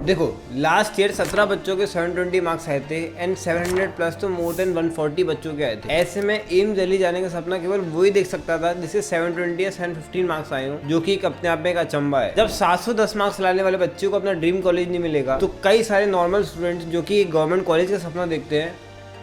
देखो last year 17 बच्चों के 720 मार्क्स आए थे एंड 700 प्लस तो मोर देन 140 बच्चों के आए थे। ऐसे में एम्स दिल्ली जाने का सपना केवल वही देख सकता था जिसे 720 या 715 मार्क्स आए हों, जो कि अपने आप में एक अचंबा है। जब 710 मार्क्स लाने वाले बच्चे को अपना ड्रीम कॉलेज नहीं मिलेगा तो कई सारे नॉर्मल स्टूडेंट्स जो कि गवर्नमेंट कॉलेज का सपना देखते हैं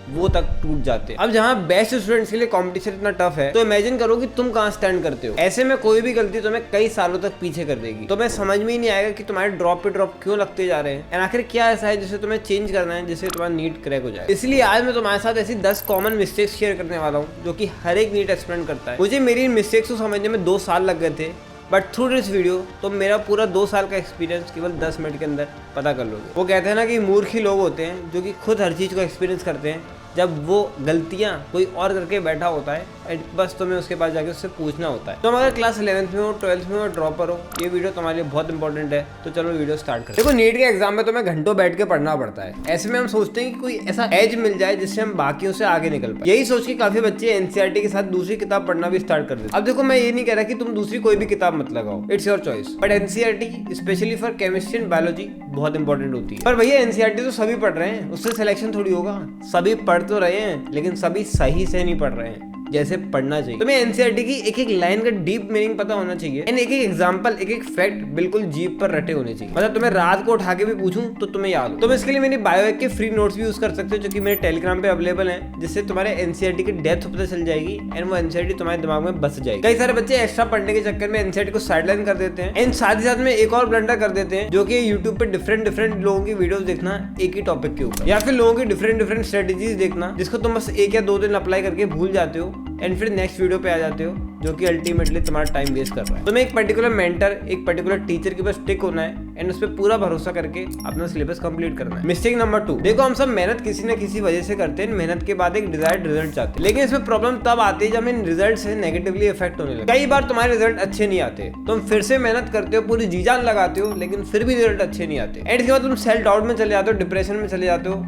वो तक टूट जाते हैं। अब जहाँ बेस्ट स्टूडेंट्स के लिए कंपटीशन इतना टफ है तो इमेजिन करो कि तुम कहाँ स्टैंड करते हो। ऐसे में कोई भी गलती तुम्हें कई सालों तक पीछे कर देगी। तुम्हें समझ में ही नहीं आएगा कि तुम्हारे ड्रॉप पे ड्रॉप क्यों लगते जा रहे हैं एंड आखिर क्या ऐसा है जिसे तुम्हें चेंज करना है, जिससे तुम्हारा नीट क्रैक हो जाए। इसलिए आज मैं तुम्हारे साथ ऐसी 10 कॉमन मिस्टेक्स शेयर करने वाला हूँ जो कि हर एक नीट एस्पिरेंट करता है। मुझे मेरी इन मिस्टेक्स को समझने में 2 साल लग गए थे, बट थ्रू दिस वीडियो तो मेरा पूरा 2 साल का एक्सपीरियंस केवल 10 मिनट के अंदर पता कर लोगे। वो कहते हैं ना कि मूर्ख ही लोग होते हैं जो कि खुद हर चीज़ को एक्सपीरियंस करते हैं जब वो गलतियां कोई और करके बैठा होता है एंड बस तुम्हें उसके पास जाके उससे पूछना होता है। तुम अगर क्लास 11th में हो, 12th में हो, ड्रॉपर हो, ये वीडियो तुम्हारे लिए बहुत इंपॉर्टेंट है। तो चलो वीडियो स्टार्ट करते हैं। देखो नीट के एग्जाम में तुम्हें घंटों बैठ के पढ़ना पड़ता है। ऐसे में हम सोचते हैं कि कोई ऐसा एज मिल जाए जिससे हम बाकियों से आगे निकल पाए। यही सोच के काफी बच्चे एनसीईआरटी के साथ दूसरी किताब पढ़ना भी स्टार्ट कर देते। अब देखो मैं ये नहीं कह रहा कि तुम दूसरी कोई भी किताब मत लगाओ, it's your choice, but NCERT specially for chemistry and biology बहुत इंपॉर्टेंट होती है। पर भैया एनसीईआरटी तो सभी पढ़ रहे हैं, उससे सिलेक्शन थोड़ी होगा। सभी पढ़ तो रहे हैं लेकिन सभी सही से नहीं पढ़ रहे हैं जैसे पढ़ना चाहिए। तुम्हें एनसीईआरटी की एक एक लाइन का डीप मीनिंग पता होना चाहिए एंड एक एक एग्जांपल, एक एक फैक्ट बिल्कुल जीप पर रटे होने चाहिए। मतलब तुम्हें रात को उठा के भी पूछूं तो तुम्हें याद हो। तुम इसके लिए मेरी बायो के फ्री नोट्स भी यूज कर सकते हो जो कि मेरे टेलीग्राम पे अवेलेबल हैं, जिससे तुम्हारे एनसीईआरटी की डेप्थ पता चल जाएगी एंड वो एनसीईआरटी तुम्हारे दिमाग में बस जाएगी। कई सारे बच्चे एक्स्ट्रा पढ़ने के चक्कर में एनसीईआरटी को साइडलाइन कर देते हैं एंड साथ ही साथ में एक और ब्लंडर कर देते हैं जो कि यूट्यूब पे डिफरेंट लोगों की वीडियोस देखना एक ही टॉपिक के ऊपर, या फिर लोगों की डिफरेंट स्ट्रेटेजीज देखना जिसको तुम बस 1 या 2 दिन अप्लाई करके भूल जाते हो एंड फिर नेक्स्ट वीडियो पे आ जाते हो, जो कि अल्टीमेटली तुम्हारा टाइम वेस्ट कर रहा है। तुम्हें एक पर्टिकुलर मेंटर, एक पर्टिकुलर टीचर के पास स्टिक होना है एंड उस पर पूरा भरोसा करके अपना सिलेबस कंप्लीट करना है। मिस्टेक नंबर 2, देखो हम सब मेहनत किसी न किसी वजह से करते हैं, मेहनत के बाद एक डिजायर्ड रिजल्ट चाहते हैं, लेकिन इसमें प्रॉब्लम तब आती है जब इन रिजल्ट से नेगेटिवली इफेक्ट होने लगे। कई बार तुम्हारे रिजल्ट अच्छे नहीं आते, तुम फिर से मेहनत करते हो, पूरी जी जान लगाते हो, लेकिन फिर भी रिजल्ट अच्छे नहीं आते एंड इसके बाद तुम सेल्फ डाउट में चले जाते हो, डिप्रेशन में चले जाते हो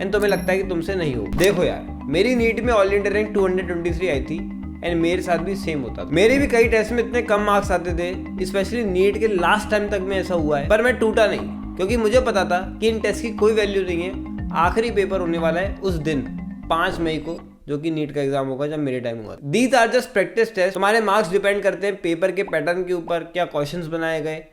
एंड तुम्हें लगता है कि तुमसे नहीं हो। देखो यार, मेरी नीट में ऑल इंडिया रैंक 223 आई थी एंड मेरे साथ भी सेम होता था। मेरे भी कई टेस्ट में इतने कम मार्क्स आते थे, स्पेशली नीट के लास्ट टाइम तक में ऐसा हुआ है, पर मैं टूटा नहीं क्योंकि मुझे पता था कि इन टेस्ट की कोई वैल्यू नहीं है। आखिरी पेपर होने वाला है उस दिन 5 मई को, जो कि नीट का एग्जाम होगा जब मेरे टाइम हुआ। These are just practice test. तुम्हारे मार्क्स डिपेंड करते हैं पेपर के पैटर्न के ऊपर, क्या क्वेश्चंस बनाए गए।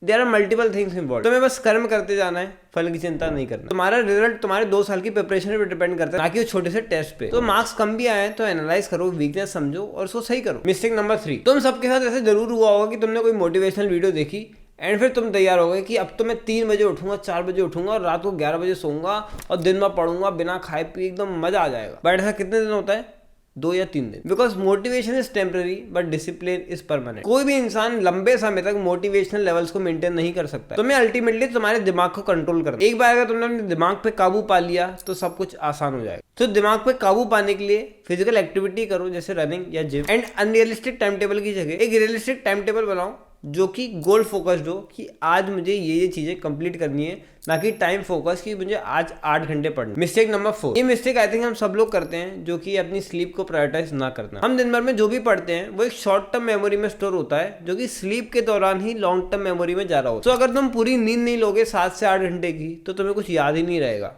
There are multiple things involve. तुम्हें बस कर्म करते जाना है, फल की चिंता नहीं करना। तुम्हारा रिजल्ट तुम्हारे 2 साल की प्रिपरेशन पे डिपेंड करता है, ना कि वो छोटे से टेस्ट पे। तो मार्क्स कम भी आए तो एनालाइज करो, वीकनेस समझो और उसको सही करो। मिस्टेक नंबर 3, तुम सबके साथ ऐसे जरूर हुआ होगा कि तुमने कोई मोटिवेशनल वीडियो देखी एंड फिर तुम तैयार हो गए कि अब तो मैं 3 बजे उठूंगा, 4 बजे उठूंगा और रात को 11 बजे सोऊंगा और दिन में पढ़ूंगा बिना खाए पिए, एकदम मजा आ जाएगा। बट ऐसा कितने दिन होता है? 2 या 3 दिन। Because motivation is temporary but discipline is permanent. कोई भी इंसान लंबे समय तक मोटिवेशनल लेवल्स को मेंटेन नहीं कर सकता। तुम्हें अल्टीमेटली तुम्हारे दिमाग को कंट्रोल करना। एक बार अगर तुमने अपने दिमाग पे काबू पा लिया तो सब कुछ आसान हो जाएगा। तो दिमाग पे काबू पाने के लिए फिजिकल एक्टिविटी करो जैसे रनिंग या gym and unrealistic time table की जगह एक रियलिस्टिक टाइम टेबल बनाओ जो कि गोल फोकस्ड हो कि आज मुझे ये चीजें कंप्लीट करनी है, ना कि टाइम फोकस कि मुझे आज 8 घंटे पढ़ना। मिस्टेक नंबर 4, ये मिस्टेक आई थिंक हम सब लोग करते हैं, जो कि अपनी स्लीप को प्रायोरिटाइज ना करना। हम दिन भर में जो भी पढ़ते हैं वो एक शॉर्ट टर्म मेमोरी में स्टोर होता है जो कि स्लीप के दौरान ही लॉन्ग टर्म मेमोरी में जा रहा होता है। तो अगर तुम पूरी नींद नहीं लोगे 7 से 8 घंटे की तो तुम्हें कुछ याद ही नहीं रहेगा,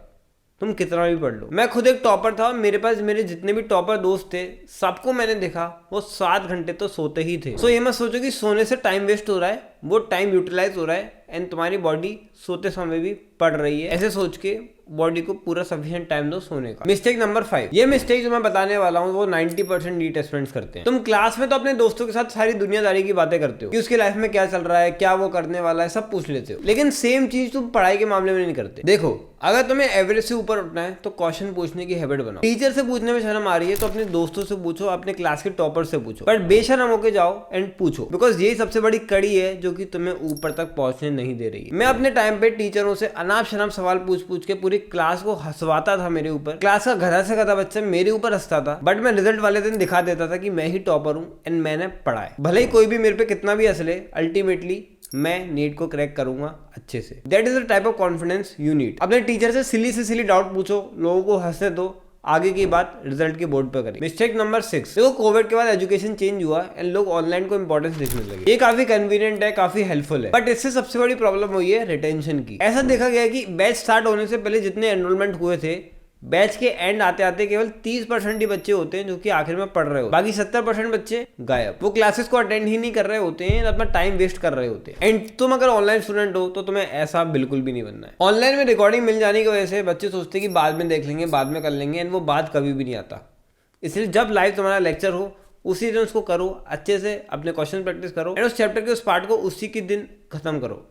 तुम कितना भी पढ़ लो। मैं खुद एक टॉपर था, मेरे पास मेरे जितने भी टॉपर दोस्त थे सबको मैंने देखा वो 7 घंटे तो सोते ही थे। सो ये मत सोचो कि सोने से टाइम वेस्ट हो रहा है, वो टाइम यूटिलाइज हो रहा है एंड तुम्हारी बॉडी सोते समय भी पढ़ रही है। ऐसे सोच के बॉडी को पूरा सफिशिएंट टाइम दो सोने का। मिस्टेक नंबर 5, ये मिस्टेक जो मैं बताने वाला हूँ वो 90% नीट एस्पिरेंट्स करते हैं। तुम क्लास में तो अपने दोस्तों के साथ सारी दुनियादारी की बातें करते हो कि उसके लाइफ में क्या चल रहा है, क्या वो करने वाला है, सब पूछ लेते हो, लेकिन सेम चीज तुम पढ़ाई के मामले में नहीं करते। देखो अगर तुम्हें एवरेज से ऊपर उठना है तो क्वेश्चन पूछने की हैबिट बनाओ। टीचर से पूछने में शर्म आ रही है तो अपने दोस्तों से पूछो, अपने क्लास के टॉपर से पूछो, बट बेशर्म होके जाओ एंड पूछो, बिकॉज यही सबसे बड़ी कड़ी है जो कि तुम्हें ऊपर तक पहुंचने नहीं दे रही है। मैं अपने टाइम पे टीचरों से अनाप शनाप सवाल पूछ के पूरी क्लास को हंसवाता था। मेरे ऊपर क्लास का गधा से गधा बच्चा मेरे ऊपर हंसता था, बट मैं रिजल्ट वाले दिन दिखा देता था कि मैं ही टॉपर हूँ एंड मैंने पढ़ा है। भले ही कोई भी मेरे पे कितना भी हंस ले, अल्टीमेटली मैं नीट को क्रैक करूंगा अच्छे से। That is the type of confidence you need. अपने टीचर से सिली डाउट पूछो, लोगों को हंसने दो, आगे की बात रिजल्ट के बोर्ड पर करें। मिस्टेक नंबर 6, देखो कोविड के बाद एजुकेशन चेंज हुआ एंड लोग ऑनलाइन को इंपॉर्टेंस देखने लगे। ये काफी कन्वीनियंट है, काफी हेल्पफुल है, बट इससे सबसे बड़ी प्रॉब्लम हुई है रिटेंशन की। ऐसा देखा गया कि बैच स्टार्ट होने से पहले जितने एनरोलमेंट हुए थे, बैच के एंड आते आते केवल 30% ही बच्चे होते हैं जो कि आखिर में पढ़ रहे हो, बाकी 70% बच्चे गायब। वो क्लासेस को अटेंड ही नहीं कर रहे होते हैं, अपना टाइम वेस्ट कर रहे होते हैं। एंड तुम अगर ऑनलाइन स्टूडेंट हो तो तुम्हें ऐसा बिल्कुल भी नहीं बनना है। ऑनलाइन में रिकॉर्डिंग मिल जाने की वजह से बच्चे सोचते हैं कि बाद में देख लेंगे, बाद में कर लेंगे, एंड वो बात कभी भी नहीं आता। इसलिए जब लाइव तुम्हारा लेक्चर हो उसी दिन उसको करो, अच्छे से अपने क्वेश्चन प्रैक्टिस करो एंड उस चैप्टर के उस पार्ट को उसी के दिन खत्म करो।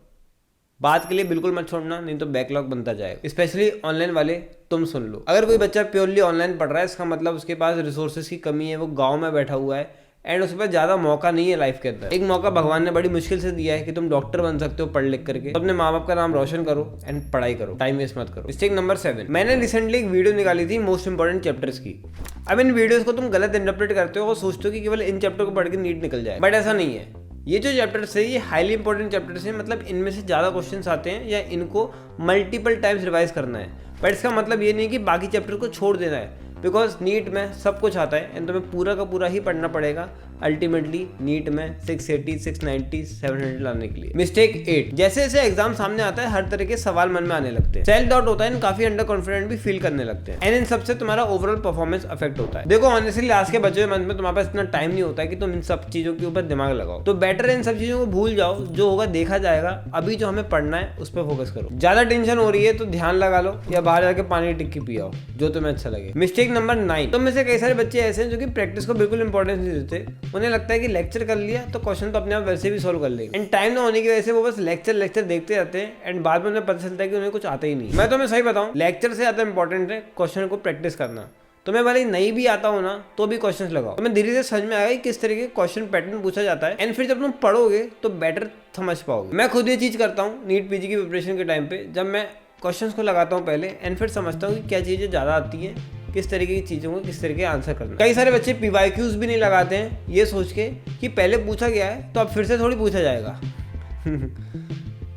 बात के लिए बिल्कुल मत छोड़ना, नहीं तो बैकलॉग बनता जाएगा। स्पेशली ऑनलाइन वाले तुम सुन लो, अगर कोई बच्चा प्योरली ऑनलाइन पढ़ रहा है इसका मतलब उसके पास रिसोर्सेज की कमी है, वो गांव में बैठा हुआ है एंड उसके पास ज्यादा मौका नहीं है लाइफ के अंदर। एक मौका भगवान ने बड़ी मुश्किल से दिया है कि तुम डॉक्टर बन सकते हो पढ़ लिख करके, तो अपने माँ बाप का नाम रोशन करो एंड पढ़ाई करो, टाइम वेस्ट मत करो। मिस्टेक नंबर 7, मैंने रिसेंटली एक वीडियो निकाली थी मोस्ट इंपॉर्टेंट चैप्टर्स की। अब इन वीडियोस को तुम गलत इंटरप्रेट करते हो और सोचते हो कि केवल इन चैप्टर को पढ़ के नीट निकल जाए, बट ऐसा नहीं है। ये जो चैप्टर्स है ये हाईली इंपॉर्टेंट चैप्टर्स हैं, मतलब इनमें से ज़्यादा क्वेश्चंस आते हैं या इनको मल्टीपल टाइम्स रिवाइज करना है, बट इसका मतलब ये नहीं कि बाकी चैप्टर को छोड़ देना है, बिकॉज नीट में सब कुछ आता है एंड तुम्हें पूरा का पूरा ही पढ़ना पड़ेगा अल्टीमेटली नीट में 680, 690, 700 लाने के लिए। मिस्टेक 8, जैसे जैसे एग्जाम सामने आता है हर तरह के सवाल मन में आने लगते हैं, सेल्फ डाउट होता है एंड काफी अंडर कॉन्फिडेंट भी फील करने लगते हैं एंड इन सबसे तुम्हारा ओवरऑल परफॉर्मेंस अफेक्ट होता है। देखो ऑनेस्टली आज के बचे हुए मंथ में तुम्हारे पास इतना टाइम नहीं होता है कि तुम इन सब चीजों के ऊपर दिमाग लगाओ, तो बेटर इन सब चीजों को भूल जाओ, जो होगा देखा जाएगा। अभी जो हमें पढ़ना है उस पर फोकस करो। ज्यादा टेंशन हो रही है तो ध्यान लगा लो या बाहर जाके पानी की टिक्की पियाओ, जो तुम्हें अच्छा लगे। मिस्टेक नंबर 9, तुम में से कई सारे बच्चे ऐसे हैं जो कि प्रैक्टिस को बिल्कुल इंपॉर्टेंस नहीं देते। उन्हें लगता है कि लेक्चर कर लिया तो क्वेश्चन तो अपने आप वैसे भी सॉल्व कर लेंगे एंड टाइम ना होने की वजह से वो बस लेक्चर देखते रहते हैं एंड बाद में उन्हें पता चलता है कि उन्हें कुछ आता ही नहीं। मैं तुम्हें सही बताऊं, लेक्चर से ज्यादा इंपॉर्टेंट है क्वेश्चन को प्रैक्टिस करना। तुम्हें भले नहीं भी आता हो ना तो भी क्वेश्चंस लगाओ, तुम्हें धीरे धीरे समझ में आएगा कि किस तरीके के क्वेश्चन पैटर्न पूछा जाता है एंड फिर जब तुम पढ़ोगे तो बेटर समझ पाओगे। मैं खुद ये चीज करता हूँ नीट पीजी की प्रिपरेशन के टाइम पे, जब मैं क्वेश्चंस को लगाता हूँ पहले एंड फिर समझता हूँ कि क्या चीजें ज्यादा आती है, किस तरीके की चीज़ों को किस तरीके आंसर करना। कई सारे बच्चे PYQs भी नहीं लगाते हैं ये सोच के कि पहले पूछा गया है तो अब फिर से थोड़ी पूछा जाएगा।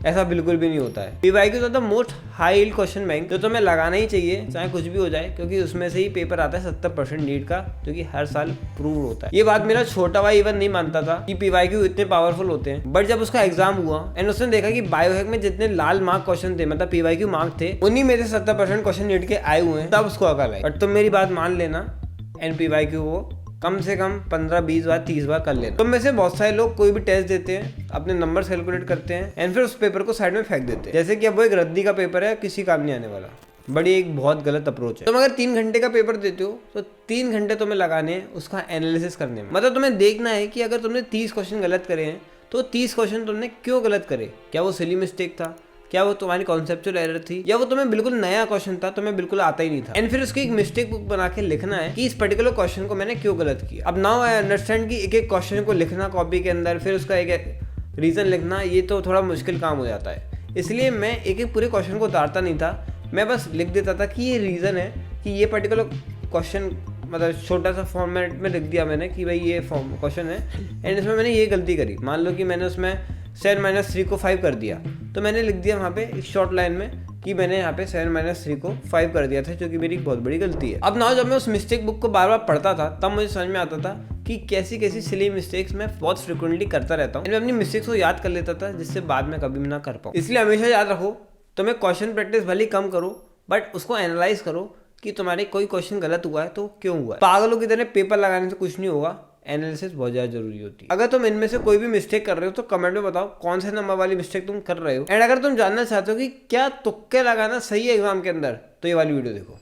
ऐसा बिल्कुल भी नहीं होता है। PYQs are the most high yield question bank, जो तुम्हें लगाना ही चाहिए चाहे कुछ भी हो जाए, क्योंकि उसमें से ही पेपर आता है 70% नीट का, जो कि हर साल प्रूव होता है। ये बात मेरा छोटा भाई इवन नहीं मानता था कि PYQ इतने पावरफुल होते हैं, बट जब उसका एग्जाम हुआ एंड उसने देखा कि बायोहैक में जितने लाल मार्क क्वेश्चन थे, मतलब PYQ मार्क थे, उन्हीं में से 70% क्वेश्चन नीट के आए हुए हैं, तब उसको अकल आई। बट तुम मेरी बात मान लेना एंड PYQ वो कम से कम 15, 20 बार, 30 बार कर लेना। तुम में से बहुत सारे लोग कोई भी टेस्ट देते हैं, अपने नंबर्स कैलकुलेट करते हैं एंड फिर उस पेपर को साइड में फेंक देते हैं, जैसे कि अब वो एक रद्दी का पेपर है, किसी काम नहीं आने वाला। बड़ी एक बहुत गलत अप्रोच है। तुम अगर 3 घंटे का पेपर देते हो तो 3 घंटे तुम्हें लगाने हैं उसका एनालिसिस करने में। मतलब तुम्हें देखना है कि अगर तुमने 30 क्वेश्चन गलत करे हैं तो 30 क्वेश्चन तुमने क्यों गलत करे, क्या वो सिली मिस्टेक था, क्या वो तुम्हारी कॉन्सेप्चुअल एरर थी, या वो तुम्हें बिल्कुल नया क्वेश्चन था, तुम्हें बिल्कुल आता ही नहीं था। एंड फिर उसकी एक मिस्टेक बुक बना के लिखना है कि इस पर्टिकुलर क्वेश्चन को मैंने क्यों गलत किया। अब नाउ आई अंडरस्टैंड कि एक एक क्वेश्चन को लिखना कॉपी के अंदर, फिर उसका एक रीजन लिखना, ये तो थोड़ा मुश्किल काम हो जाता है। इसलिए मैं एक एक पूरे क्वेश्चन को उतारता नहीं था, मैं बस लिख देता था कि ये रीजन है कि ये पर्टिकुलर क्वेश्चन, मतलब छोटा सा फॉर्मेट में लिख दिया मैंने कि भाई ये क्वेश्चन है एंड इसमें मैंने ये गलती करी। मान लो कि मैंने उसमें 7 - 3 को 5 कर दिया, तो मैंने लिख दिया वहाँ पे एक शॉर्ट लाइन में कि मैंने यहाँ पे 7 - 3 को 5 कर दिया था, जो कि मेरी बहुत बड़ी गलती है। अब ना जब मैं उस मिस्टेक बुक को बार बार पढ़ता था तब मुझे समझ में आता था कि कैसी कैसी सिली मिस्टेक्स मैं बहुत फ्रिक्वेंटली करता रहता हूँ। मैं अपनी मिस्टेक्स को याद कर लेता था जिससे बाद में कभी ना कर पाऊँ। इसलिए हमेशा याद रखो, तुम्हें क्वेश्चन प्रैक्टिस भले कम करो बट उसको एनालाइज करो कि तुम्हारे कोई क्वेश्चन गलत हुआ है तो क्यों हुआ है। पागलों की तरह पेपर लगाने से कुछ नहीं होगा, एनालिसिस बहुत ज्यादा जरूरी होती है। अगर तुम इनमें से कोई भी मिस्टेक कर रहे हो तो कमेंट में बताओ कौन से नंबर वाली मिस्टेक तुम कर रहे हो। एंड अगर तुम जानना चाहते हो कि क्या तुक्के लगाना सही है एग्जाम के अंदर, तो ये वाली वीडियो देखो।